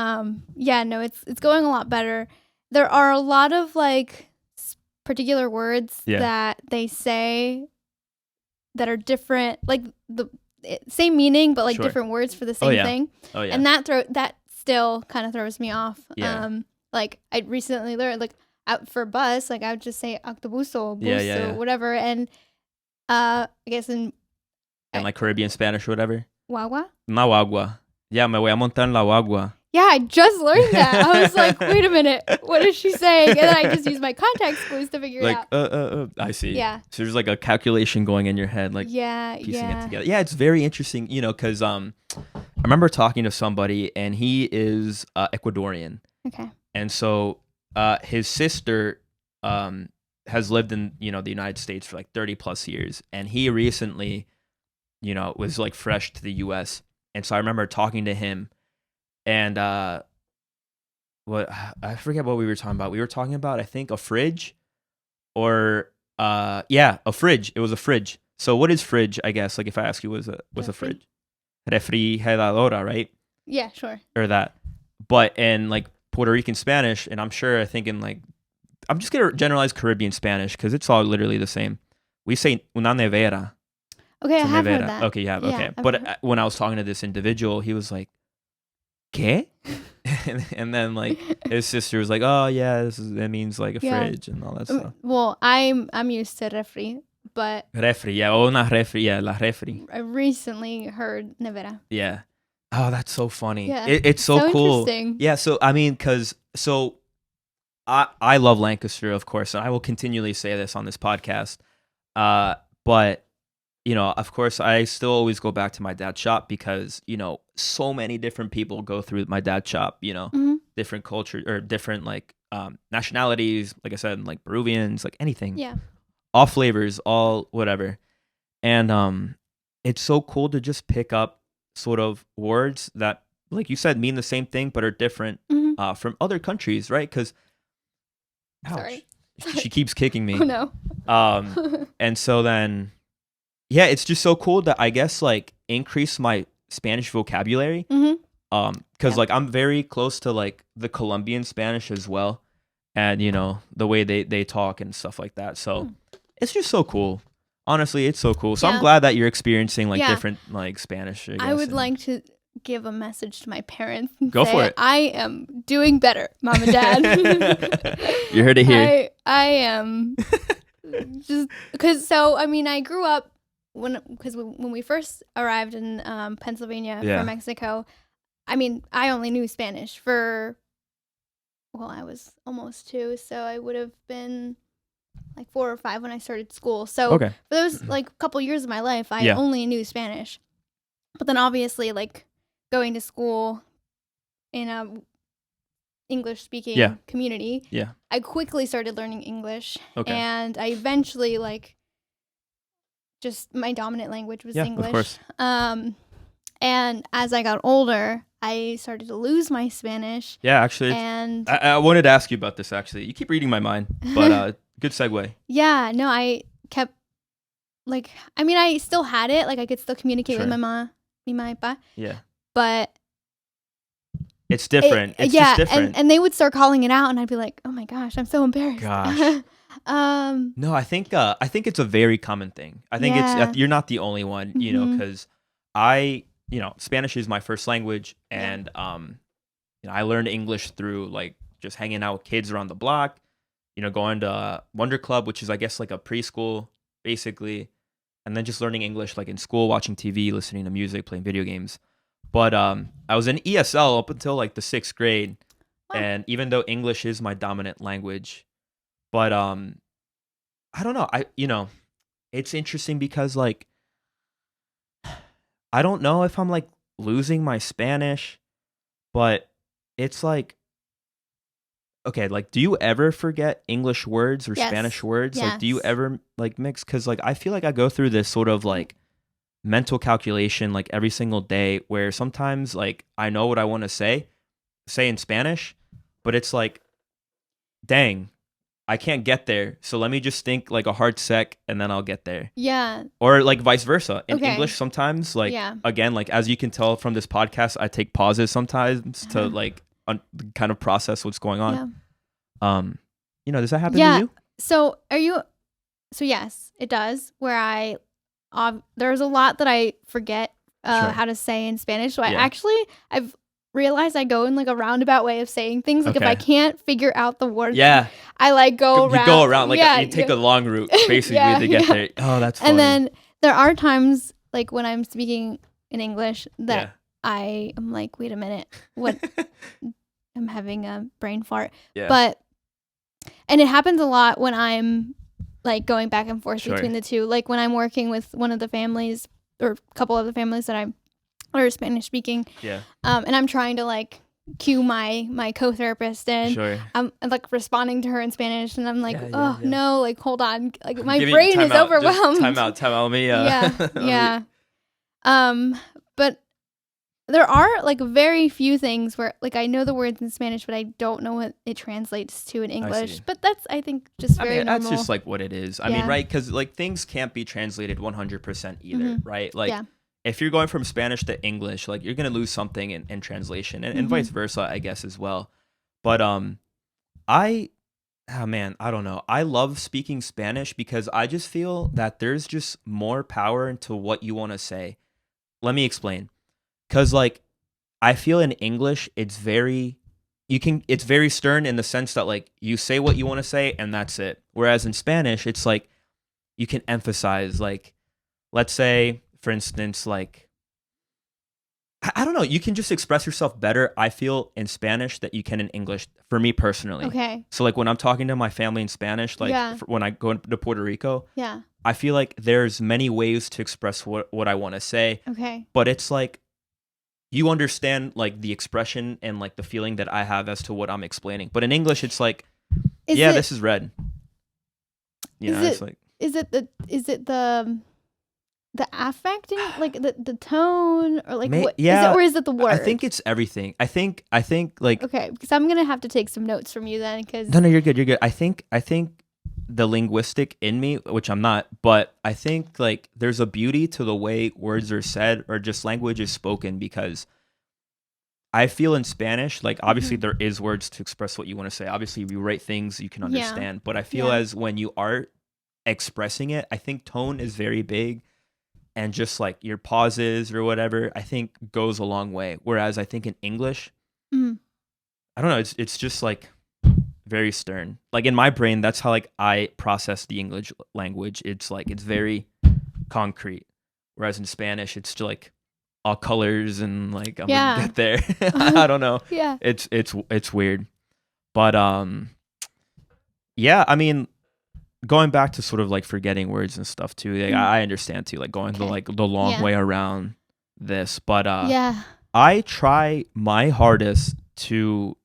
no, it's going a lot better. There are a lot of like particular words that they say that are different, like the same meaning, but like different words for the same thing. Oh yeah. And that still kind of throws me off. Yeah. Like I recently learned like. Out for bus, like I would just say octobuso, buso, whatever, and I guess in like Caribbean Spanish or whatever. Guagua? Na guagua. Yeah, me voy a montar en la guagua. Yeah, I just learned that. I was like, wait a minute, what is she saying? And then I just use my context clues to figure it out. I see. Yeah. So there's like a calculation going in your head, like piecing it together. Yeah, it's very interesting, because I remember talking to somebody and he is Ecuadorian. Okay. And so his sister has lived in the United States for like 30 plus years, and he recently was like fresh to the US. And so I remember talking to him, and I forget what we were talking about. We were talking about, I think, a fridge, or a fridge. It was a fridge. So what is fridge? I guess, like, if I ask you what's a fridge? Refrigeradora, right? Yeah, sure. Or that. But in like Puerto Rican Spanish, and I'm just gonna generalize Caribbean Spanish because it's all literally the same. We say una nevera. Okay, I have heard that. Okay, you have. Okay, but when I was talking to this individual, he was like, "¿Qué?" and then like his sister was like, "Oh yeah, it means like a fridge and all that stuff." Well, I'm used to refri, but refri, una refri, la refri. I recently heard nevera. Yeah. Oh, that's so funny. Yeah. It's so cool. Interesting. Yeah, so I mean, I love Lancaster, of course, and I will continually say this on this podcast. But of course, I still always go back to my dad's shop because so many different people go through my dad's shop. Mm-hmm. Different culture or different like nationalities. Like I said, like Peruvians, like anything. Yeah. All flavors, all whatever, and it's so cool to just pick up sort of words that, like you said, mean the same thing but are different from other countries, right? Because sorry, she keeps kicking me. Oh no. And so then, yeah, it's just so cool that I guess like increase my Spanish vocabulary. Because like I'm very close to like the Colombian Spanish as well, and the way they talk and stuff like that. So it's just so cool. Honestly, it's so cool. So I'm glad that you're experiencing like different like Spanish. I would like to give a message to my parents. Go for it. I am doing better, Mom and Dad. You heard it here. I am just because. So I mean, I grew up when we first arrived in Pennsylvania from Mexico. I mean, I only knew Spanish I was almost 2, so I would have been like 4 or 5 when I started school. So for those like couple years of my life, I only knew Spanish. But then obviously like going to school in a English speaking community, I quickly started learning English. And I eventually like just my dominant language was English. Of course. And as I got older, I started to lose my Spanish. Yeah, actually, and I wanted to ask you about this. Actually, you keep reading my mind, but good segue. Yeah, no, I kept like, I mean, I still had it. Like, I could still communicate with my mom, my pa. Yeah, but it's different. It's just different. And they would start calling it out, and I'd be like, oh my gosh, I'm so embarrassed. Gosh. No, I think it's a very common thing. I think it's you're not the only one, you know, because Spanish is my first language, and I learned English through like just hanging out with kids around the block, going to Wonder Club, which is I guess like a preschool basically, and then just learning English like in school, watching TV, listening to music, playing video games. But I was in ESL up until like the 6th grade, and even though English is my dominant language, but I don't know. It's interesting because like I don't know if I'm like losing my Spanish, but it's like, okay, like do you ever forget English words or Spanish words? Yes. Like do you ever like mix? Because like I feel like I go through this sort of like mental calculation like every single day where sometimes like I know what I want to say in Spanish, but it's like, dang, I can't get there, so let me just think like a hard sec and then I'll get there. Yeah. Or like vice versa. In English sometimes, like again, like as you can tell from this podcast, I take pauses sometimes to like kind of process what's going on. Yeah. Does that happen to you? So yes, it does, where there's a lot that I forget how to say in Spanish. So I've realized I go in like a roundabout way of saying things. Like if I can't figure out the word, I like go around. You go around like you take a long route basically to get there. Oh, that's funny. And then there are times like when I'm speaking in English that I am like, wait a minute, what? I'm having a brain fart. Yeah. And it happens a lot when I'm like going back and forth between the two. Like when I'm working with one of the families or a couple of the families that are Spanish speaking. Yeah. And I'm trying to like cue my co-therapist and I'm like responding to her in Spanish and I'm like, no, like hold on. Like my brain is overwhelmed. Time out me. Yeah. But there are like very few things where like I know the words in Spanish, but I don't know what it translates to in English. But that's, I think, just very normal. That's just like what it is. I mean, right? Because like things can't be translated 100% either, right? Like if you're going from Spanish to English, like you're gonna lose something in translation, and vice versa, I guess as well. But I don't know. I love speaking Spanish because I just feel that there's just more power into what you want to say. Let me explain. Because like I feel in English it's very stern in the sense that like you say what you want to say and that's it. Whereas in Spanish it's like you can emphasize, like let's say for instance, like I don't know, you can just express yourself better, I feel, in Spanish that you can in English, for me personally. Okay. So like when I'm talking to my family in Spanish, like when I go to Puerto Rico, I feel like there's many ways to express what I want to say. Okay. But it's like you understand like the expression and like the feeling that I have as to what I'm explaining. But in English, it's like, this is red. It's like, is it the affect, like the tone, or like what? Yeah, or is it the word? I think it's everything. I think like, okay, because I'm gonna have to take some notes from you then. Because no, you're good. I think the linguistic in me, which I'm not, but I think like there's a beauty to the way words are said or just language is spoken, because I feel in Spanish, like obviously there is words to express what you want to say. Obviously you write things you can understand, but I feel as when you are expressing it, I think tone is very big, and just like your pauses or whatever, I think goes a long way. Whereas I think in English, I don't know, it's just like very stern. Like in my brain, that's how like I process the English language. It's like it's very concrete. Whereas in Spanish, it's just like all colors and like I'm gonna get there. I don't know. Yeah. It's weird. But I mean, going back to sort of like forgetting words and stuff too. Like I understand too, like going the like the long way around this. But I try my hardest to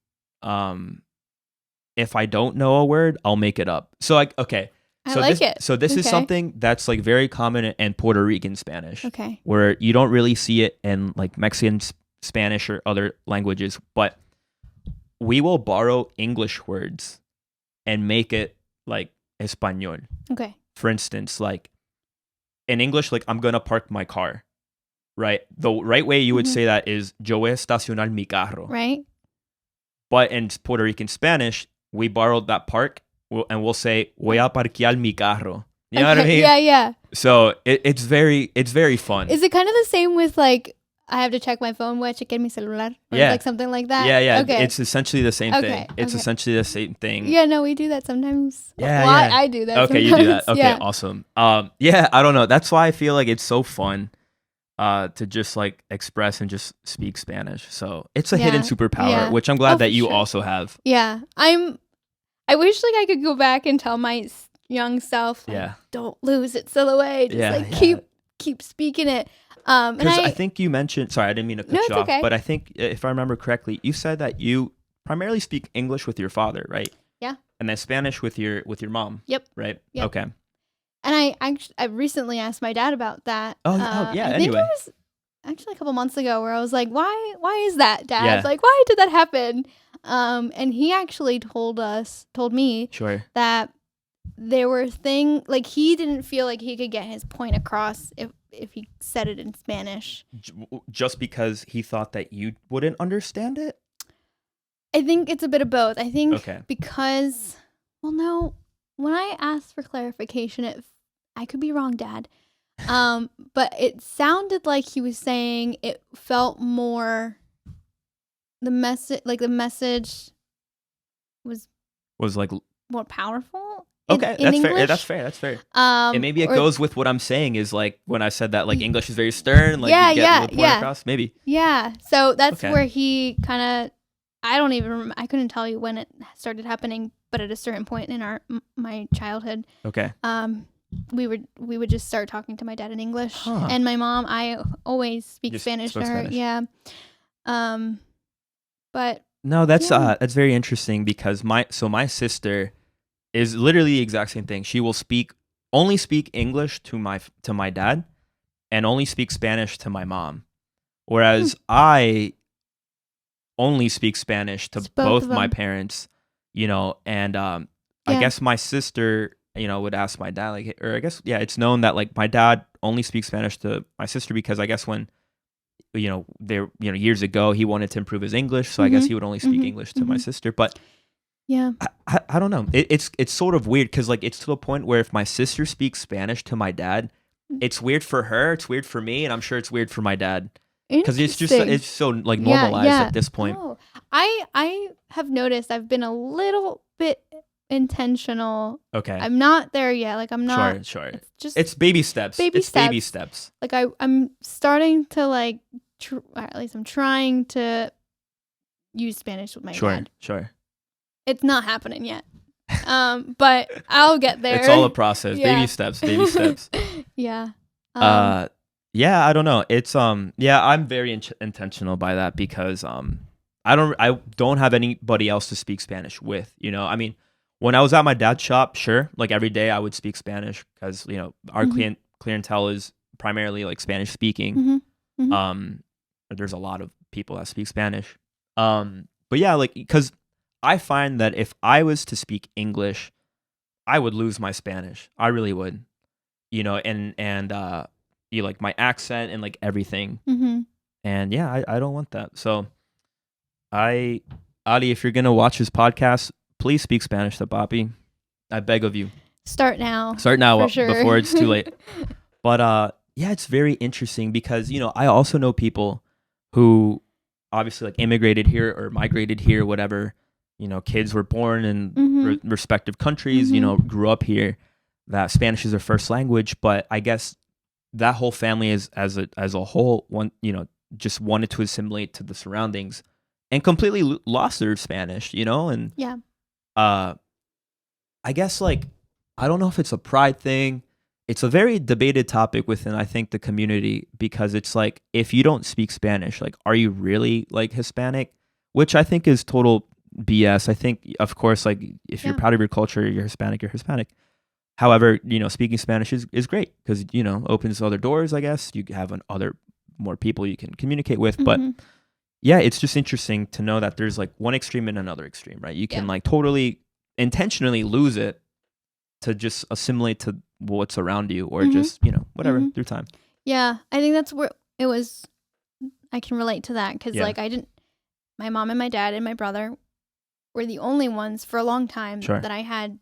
if I don't know a word, I'll make it up. So like, okay. So this is something that's like very common in Puerto Rican Spanish. Okay. Where you don't really see it in like Mexican Spanish or other languages, but we will borrow English words and make it like Español. Okay. For instance, like in English, like I'm gonna park my car, right? The right way you would say that is yo voy a estacionar mi carro. Right. But in Puerto Rican Spanish, we borrowed that park and we'll say voy a parquear mi carro. You know what I mean? Yeah, yeah. So it's very fun. Is it kind of the same with like I have to check my phone? Voy a chequear mi celular? Or like something like that? Yeah. Okay. It's essentially the same thing. It's essentially the same thing. Yeah, no, we do that sometimes. Yeah, well, I do that Okay, sometimes. you do that. Okay, awesome. Yeah, I don't know. That's why I feel like it's so fun to just like express and just speak Spanish. So it's a hidden superpower, which I'm glad that you also have. Yeah. I wish like I could go back and tell my young self, like, don't lose it, Siloe. Just keep speaking it. Because I think you mentioned, sorry, I didn't mean to cut you off, but I think if I remember correctly, you said that you primarily speak English with your father, right? Yeah. And then Spanish with your mom. Yep. Right. Yep. Okay. And I recently asked my dad about that. Yeah. I think it was actually a couple months ago where I was like, why is that, Dad? Yeah. Like, why did that happen? And he actually told me that there were things like he didn't feel like he could get his point across if he said it in Spanish. Just because he thought that you wouldn't understand it? I think it's a bit of both. I think because, well, no, when I asked for clarification, I could be wrong, Dad. But it sounded like he was saying it felt more, the message was like more powerful. Okay, that's fair. And maybe it goes with what I'm saying is like when I said that like English is very stern, like you get the point across, maybe. Yeah, so that's where he kind of, I don't even remember, I couldn't tell you when it started happening, but at a certain point in my childhood, we would just start talking to my dad in English, and my mom, I always speak Spanish to her. Spanish. Yeah. But no, that's very interesting because my sister is literally the exact same thing. She will only speak English to my dad and only speak Spanish to my mom. Whereas I only speak Spanish to both my parents, and I guess my sister, would ask my dad, like, or I guess, it's known that like my dad only speaks Spanish to my sister because I guess when, years ago, he wanted to improve his English. So I guess he would only speak English to my sister. But yeah, I don't know. It's sort of weird because like it's to the point where if my sister speaks Spanish to my dad, it's weird for her, it's weird for me, and I'm sure it's weird for my dad because it's so like normalized at this point. Oh. I have noticed I've been a little bit intentional. Okay, I'm not there yet. Like I'm not. Sure. It's baby steps. Baby steps. Like I'm starting to like, at least I'm trying to use Spanish with my dad. Sure. It's not happening yet. But I'll get there. It's all a process. Baby steps. Yeah. Yeah, I don't know. It's I'm very intentional by that because I don't have anybody else to speak Spanish with, I mean, when I was at my dad's shop, sure, like every day I would speak Spanish because, our clientele is primarily like Spanish speaking. There's a lot of people that speak Spanish. But yeah, like because I find that if I was to speak English, I would lose my Spanish. I really would, and you like my accent and like everything. And yeah, I don't want that. So Ali, if you're gonna watch this podcast, please speak Spanish to Papi. I beg of you. Start now before it's too late. But it's very interesting because I also know people who obviously like immigrated here or migrated here, whatever. Kids were born in respective countries. Grew up here. That Spanish is their first language, but I guess that whole family is as a whole just wanted to assimilate to the surroundings and completely lost their Spanish. And I guess like I don't know if it's a pride thing. It's a very debated topic within, I think, the community because it's like, if you don't speak Spanish, like, are you really like Hispanic? Which I think is total BS. I think, of course, like if you're proud of your culture, you're Hispanic, you're Hispanic. However, speaking Spanish is great because, opens other doors, I guess. You have more people you can communicate with. But yeah, it's just interesting to know that there's like one extreme and another extreme, right? You can like totally intentionally lose it to just assimilate to what's around you, or just, you know, whatever, through time. Yeah, I think that's where it was. I can relate to that because like my mom and my dad and my brother were the only ones for a long time that I had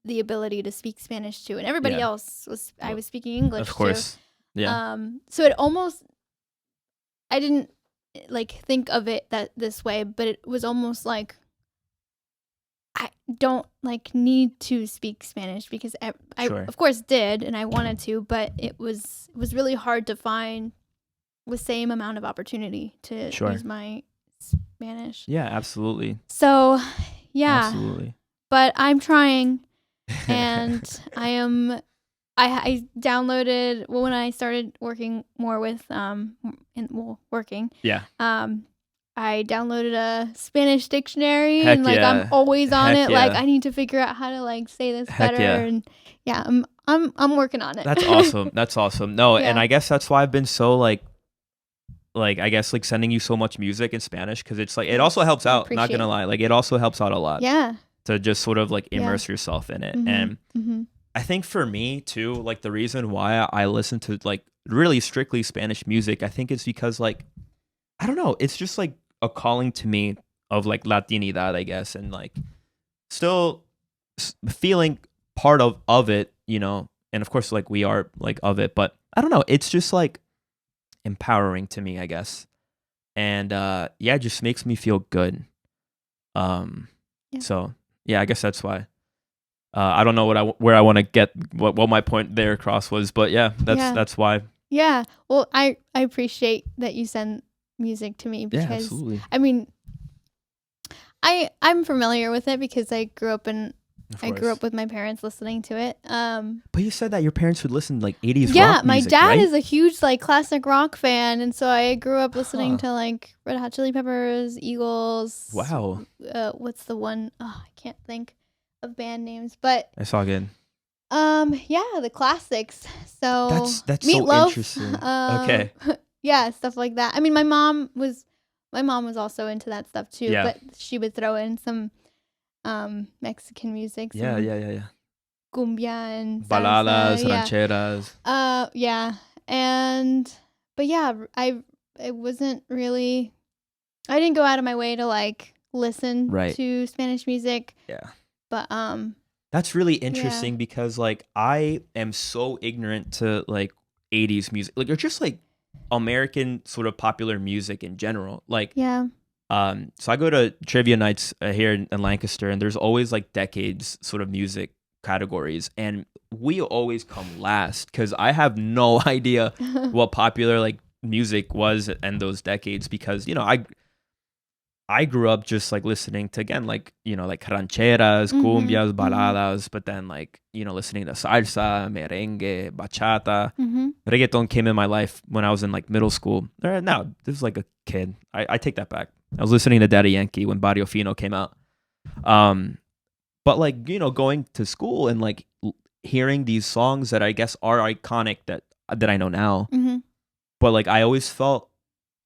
the ability to speak Spanish to, and everybody else I was speaking English of course. to. Yeah. So it almost, I didn't like think of it this way, but it was almost like I don't like need to speak Spanish because I of course did, and I wanted to, but it was really hard to find the same amount of opportunity to use my Spanish. Yeah, absolutely. So, yeah. Absolutely. But I'm trying, and I downloaded, well, when I started working more with working. Yeah. I downloaded a Spanish dictionary. Heck and like I'm always on it. Like I need to figure out how to like say this better. And I'm working on it. That's awesome. That's awesome. No, and I guess that's why I've been so like I guess like sending you so much music in Spanish, because it's like it also helps out. Not gonna lie, like it also helps out a lot. Yeah. To just sort of like immerse yourself in it. And I think for me too, like the reason why I listen to like really strictly Spanish music, I think it's because like I don't know, it's just like a calling to me of like Latinidad, I guess, and like still feeling part of it, you know, and of course like we are like of it, but I don't know, it's just like empowering to me, I guess, and it just makes me feel good. So yeah, I guess that's why. I don't know where I want to get what my point there across was, but that's why. Yeah, well, I appreciate that you send music to me because absolutely. I mean, I'm familiar with it because I grew up with my parents listening to it. But you said that your parents would listen to like 80s rock Yeah, my music, dad right? is a huge like classic rock fan, and so I grew up listening to like Red Hot Chili Peppers, Eagles. Wow. What's the one? Oh, I can't think of band names, but it's all good. The classics. So that's Meatloaf, so interesting. Okay. Yeah, stuff like that. I mean, my mom was also into that stuff too, but she would throw in some Mexican music. Yeah. Cumbia and salsa, baladas, rancheras. I wasn't really, I didn't go out of my way to like listen to Spanish music. Yeah. But that's really interesting because like I am so ignorant to like 80s music, like or just like American sort of popular music in general. Like so I go to trivia nights here in Lancaster, and there's always like decades sort of music categories, and we always come last because I have no idea what popular like music was in those decades, because you know I grew up just like listening to, again, like, you know, like rancheras, cumbias, baladas, but then like, you know, listening to salsa, merengue, bachata. Reggaeton came in my life when I was in like middle school. No, this was like a kid. I take that back. I was listening to Daddy Yankee when Barrio Fino came out. But like, you know, going to school and like hearing these songs that I guess are iconic that I know now. But like I always felt,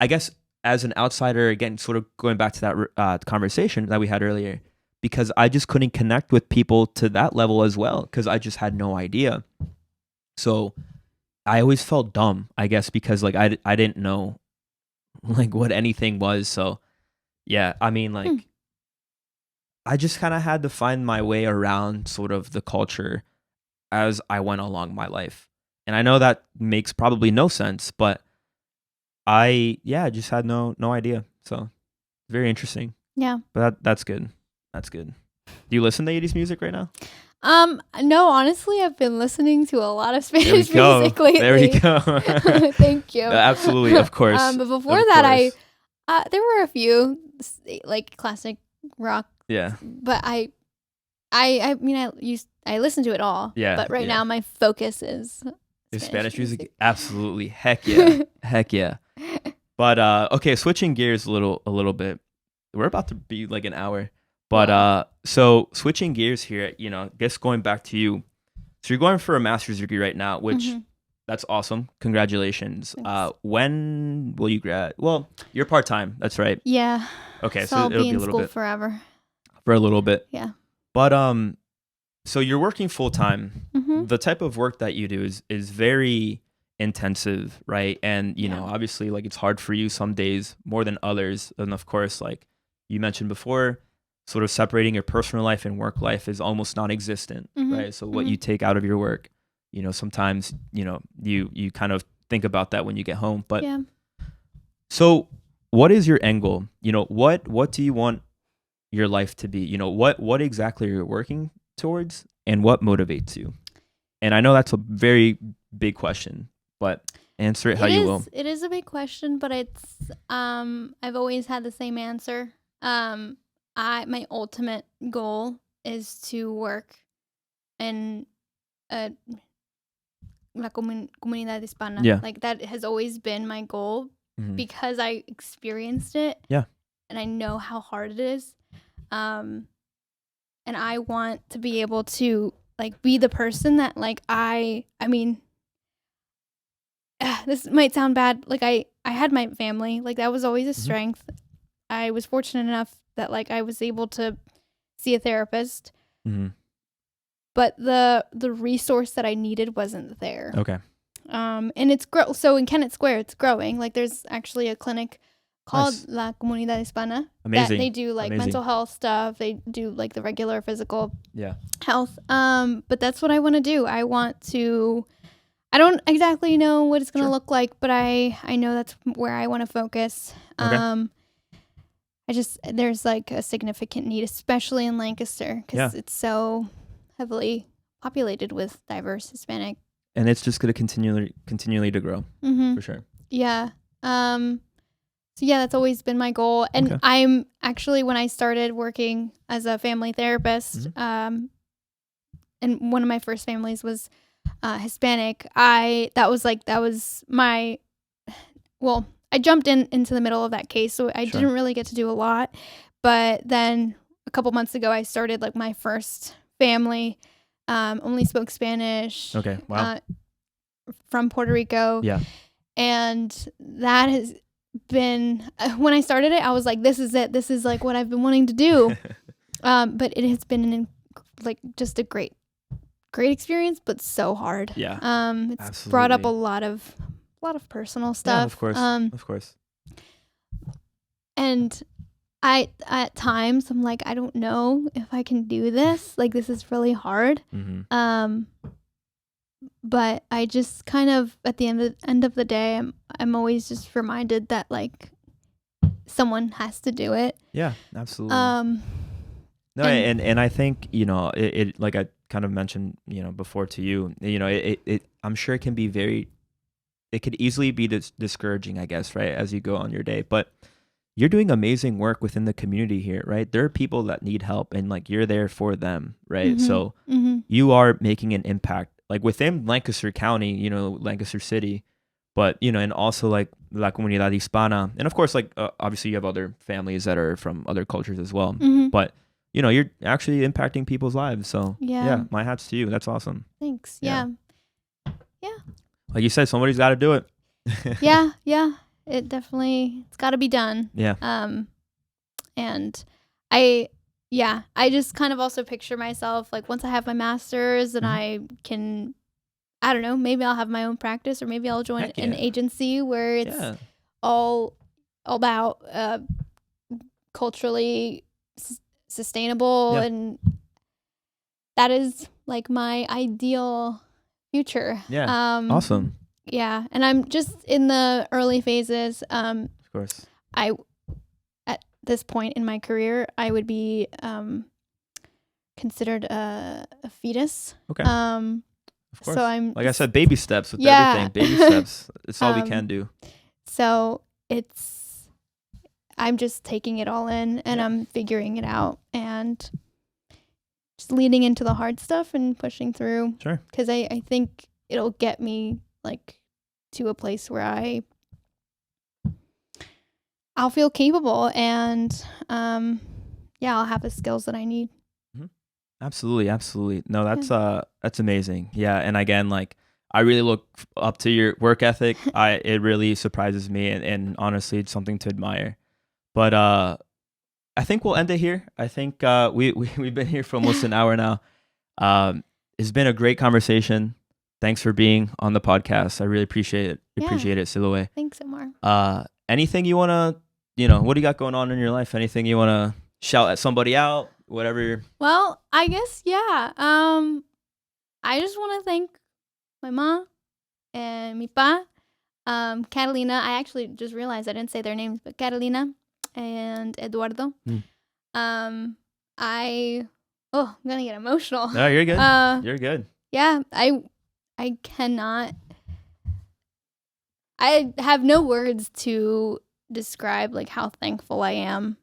I guess, as an outsider, again, sort of going back to that conversation that we had earlier, because I just couldn't connect with people to that level as well, because I just had no idea. So I always felt dumb, I guess, because like I didn't know like what anything was. So yeah, I mean, like I just kind of had to find my way around sort of the culture as I went along my life. And I know that makes probably no sense, but I just had no idea. So very interesting. Yeah. But that's good. That's good. Do you listen to 80s music right now? No, honestly, I've been listening to a lot of Spanish music lately. There we go. Thank you. Absolutely, of course. But before that, there were a few like classic rock. Yeah. But I mean, I listen to it all. Yeah. But right now, my focus is Spanish music. Absolutely. Heck yeah. Heck yeah. But okay, switching gears a little bit. We're about to be like an hour. But so switching gears here, you know, guess going back to you. So you're going for a master's degree right now, which That's awesome. Congratulations. Thanks. When will you grad? Well, you're part-time. That's right. Yeah. Okay, So so I'll it'll be be a in little school bit forever. for a little bit. Yeah. But so you're working full-time. Mm-hmm. The type of work that you do is very intensive, right? And you know, obviously, like, it's hard for you some days more than others. And of course, like you mentioned before, sort of separating your personal life and work life is almost non-existent, right? So what you take out of your work, you know, sometimes, you know, you kind of think about that when you get home. But so what is your end goal? You know, what do you want your life to be? You know, what exactly are you working towards, and what motivates you? And I know that's a very big question, but answer it how you will. It is a big question, but it's I've always had the same answer. My ultimate goal is to work in la comunidad hispana. Yeah. Like, that has always been my goal because I experienced it. Yeah. And I know how hard it is. And I want to be able to, like, be the person that, like, I mean, this might sound bad. Like, I had my family. Like, that was always a strength. I was fortunate enough that, like, I was able to see a therapist. But the resource that I needed wasn't there. Okay. And it's so in Kennett Square, it's growing. Like, there's actually a clinic called La Comunidad Hispana. Amazing. That they do, like, mental health stuff. They do, like, the regular physical health. But that's what I want to do. I don't exactly know what it's going to look like, but I know that's where I want to focus. Okay. There's, like, a significant need, especially in Lancaster, because it's so heavily populated with diverse Hispanic. And it's just going to continually to grow, for sure. Yeah. So yeah, that's always been my goal. And I'm actually, when I started working as a family therapist, and one of my first families was Hispanic, I jumped into the middle of that case, so I didn't really get to do a lot. But then a couple months ago, I started, like, my first family, only spoke Spanish. Okay, wow. From Puerto Rico. Yeah. And that has been, when I started it, I was like, this is it. This is, like, what I've been wanting to do. But it has been just a great experience, but so hard. Yeah. It's absolutely. Brought up a lot of personal stuff. Yeah, of course. Of course. And at times I'm like, I don't know if I can do this. Like, this is really hard. But I just kind of, at the end of the day, I'm always just reminded that, like, someone has to do it. Yeah, absolutely. No, and I think, you know, it like I kind of mentioned, you know, before to you, you know, it I'm sure it can be it could easily be discouraging, I guess, right, as you go on your day. But you're doing amazing work within the community here, right? There are people that need help, and, like, you're there for them, right? So you are making an impact, like, within Lancaster County, you know, Lancaster City, but, you know, and also, like, La Comunidad Hispana. And of course, like, obviously you have other families that are from other cultures as well. But, you know, you're actually impacting people's lives. So yeah, my hat's to you. That's awesome. Thanks. Yeah. Like you said, somebody's got to do it. Yeah. It's got to be done. Yeah. And I just kind of also picture myself, like, once I have my master's and I can, I don't know, maybe I'll have my own practice, or maybe I'll join an agency where it's all about culturally sustainable, and that is, like, my ideal future. Yeah. Awesome. Yeah, and I'm just in the early phases. Of course. At this point in my career, I would be considered a fetus. Okay. Of course. So I'm, like I said, baby steps with everything. Baby steps. It's all we can do. So I'm just taking it all in, and I'm figuring it out, and just leading into the hard stuff and pushing through. Sure. Because I think it'll get me, like, to a place where I'll feel capable, and I'll have the skills that I need. Absolutely. No, that's amazing. Yeah, and again, like, I really look up to your work ethic. It really surprises me, and honestly, it's something to admire. But I think we'll end it here. I think we've been here for almost an hour now. It's been a great conversation. Thanks for being on the podcast. I really appreciate it. Appreciate it, Siloe. Thanks, Omar. Anything you want to, what do you got going on in your life? Anything you want to shout at somebody out? Whatever. Well, I guess, yeah. I just want to thank my mom and mi pa. Catalina, I actually just realized I didn't say their names, but Catalina and Eduardo. I'm gonna get emotional. No, you're good. You're good. Yeah, I cannot. I have no words to describe like how thankful I am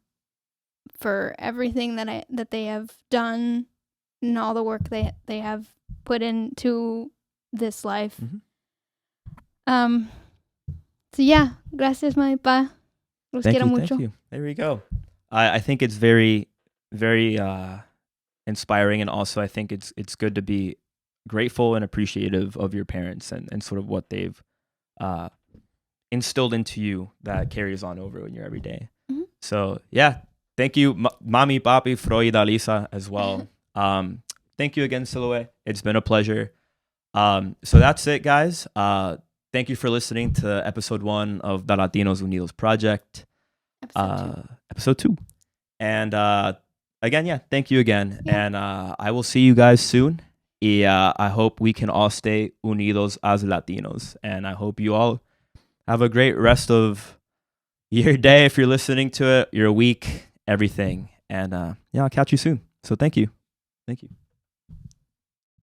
for everything that they have done and all the work they have put into this life. Mm-hmm. So yeah, gracias, my pa. Los quiero mucho. Thank you. There we go. I think it's very, very inspiring, and also I think it's good to be grateful and appreciative of your parents and sort of what they've instilled into you that carries on over in your everyday. Mm-hmm. So yeah, thank you, Mami, Papi, Freud, Lisa as well. Thank you again, Siloe. It's been a pleasure. So that's it, guys. Thank you for listening to episode 1 of the Latinos Unidos Project. Episode 2. And again, yeah, thank you again. Yeah. And I will see you guys soon. I hope we can all stay unidos as Latinos. And I hope you all have a great rest of your day if you're listening to it, your week, everything. And yeah, I'll catch you soon. So thank you. Thank you.